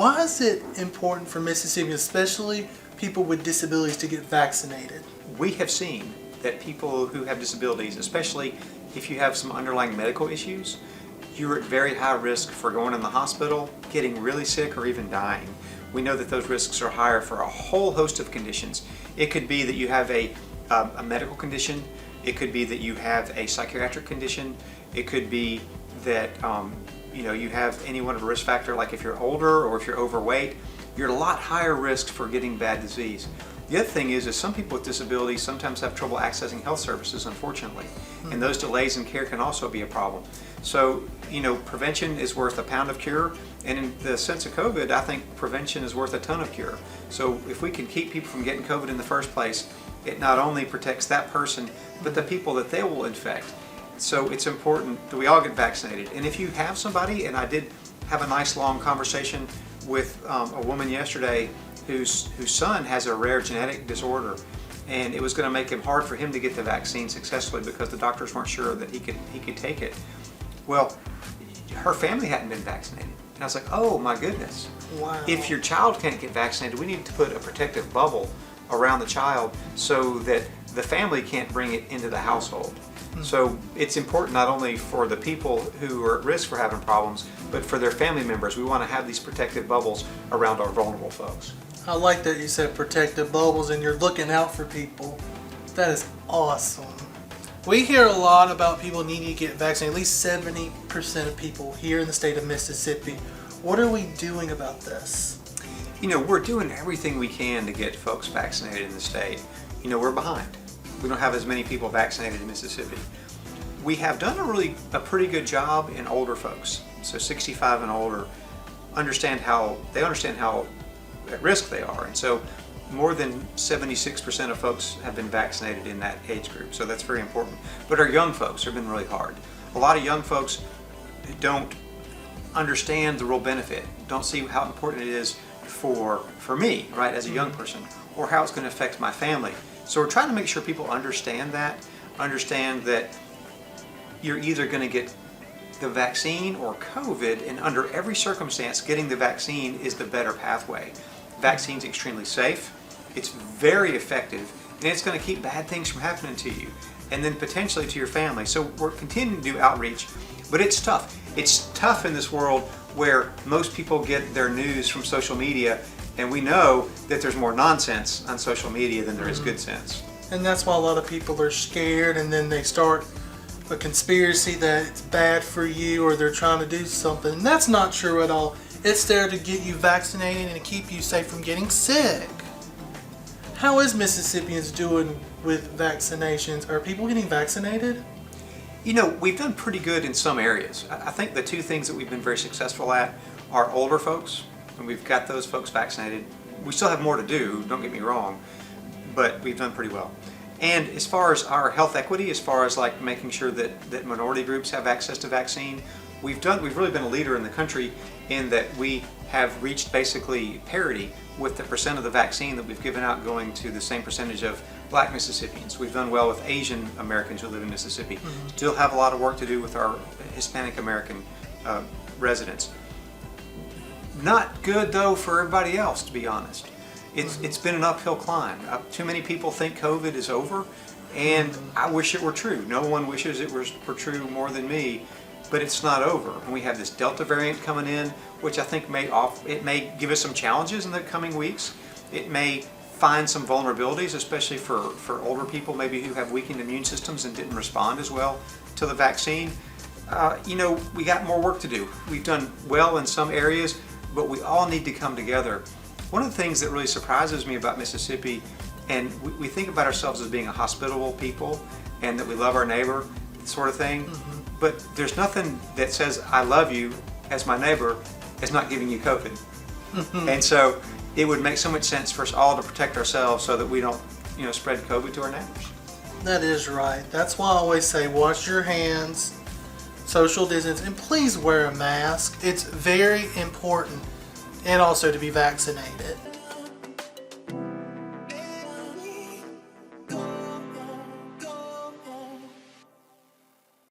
Why is it important for Mississippians, especially people with disabilities, to get vaccinated? We have seen that people who have disabilities, especially if you have some underlying medical issues, you're at very high risk for going in the hospital, getting really sick, or even dying. We know that those risks are higher for a whole host of conditions. It could be that you have a medical condition. It could be that you have a psychiatric condition. It could be that you have any one of a risk factor, like if you're older or if you're overweight, you're at a lot higher risk for getting bad disease. The other thing is some people with disabilities sometimes have trouble accessing health services, unfortunately, and those delays in care can also be a problem. So, prevention is worth a pound of cure, and in the sense of COVID, I think prevention is worth a ton of cure. So if we can keep people from getting COVID in the first place, it not only protects that person, but the people that they will infect. So it's important that we all get vaccinated. And if you have somebody, and I did have a nice long conversation with a woman yesterday whose son has a rare genetic disorder, and it was going to make it hard for him to get the vaccine successfully because the doctors weren't sure that he could take it. Well, her family hadn't been vaccinated. And I was like, oh my goodness. Wow. If your child can't get vaccinated, we need to put a protective bubble around the child so that the family can't bring it into the household. So it's important not only for the people who are at risk for having problems, but for their family members. We want to have these protective bubbles around our vulnerable folks. I like that you said protective bubbles and you're looking out for people. That is awesome. We hear a lot about people needing to get vaccinated. At least 70% of people here in the state of Mississippi. What are we doing about this? We're doing everything we can to get folks vaccinated in the state. We're behind. We don't have as many people vaccinated in Mississippi. We have done a pretty good job in older folks. So 65 and older understand how at risk they are. And so more than 76% of folks have been vaccinated in that age group. So that's very important. But our young folks have been really hard. A lot of young folks don't understand the real benefit, don't see how important it is for me, right, as a young person, or how it's going to affect my family. So we're trying to make sure people understand that you're either going to get the vaccine or COVID, and under every circumstance, getting the vaccine is the better pathway. Vaccine's extremely safe, it's very effective, and it's going to keep bad things from happening to you, and then potentially to your family. So we're continuing to do outreach, but it's tough. It's tough in this world where most people get their news from social media, and we know that there's more nonsense on social media than there is good sense. And that's why a lot of people are scared, and then they start a conspiracy that it's bad for you or they're trying to do something. And that's not true at all. It's there to get you vaccinated and to keep you safe from getting sick. How is Mississippians doing with vaccinations? Are people getting vaccinated? We've done pretty good in some areas. I think the two things that we've been very successful at are older folks, and we've got those folks vaccinated. We still have more to do, don't get me wrong, but we've done pretty well. And as far as our health equity, as far as like making sure that minority groups have access to vaccine, we've really been a leader in the country in that we have reached basically parity with the percent of the vaccine that we've given out going to the same percentage of Black Mississippians. We've done well with Asian Americans who live in Mississippi. Still have a lot of work to do with our Hispanic American residents. Not good though for everybody else, to be honest. It's been an uphill climb. Too many people think COVID is over, and I wish it were true. No one wishes it were true more than me, but it's not over. And we have this Delta variant coming in, which I think may give us some challenges in the coming weeks. It may find some vulnerabilities, especially for older people maybe who have weakened immune systems and didn't respond as well to the vaccine. We got more work to do. We've done well in some areas, but we all need to come together. One of the things that really surprises me about Mississippi, and we think about ourselves as being a hospitable people and that we love our neighbor, sort of thing, but there's nothing that says I love you as my neighbor as not giving you COVID. And so it would make so much sense for us all to protect ourselves so that we don't spread COVID to our neighbors. That is right. That's why I always say wash your hands, social distance, and please wear a mask. It's very important, and also to be vaccinated.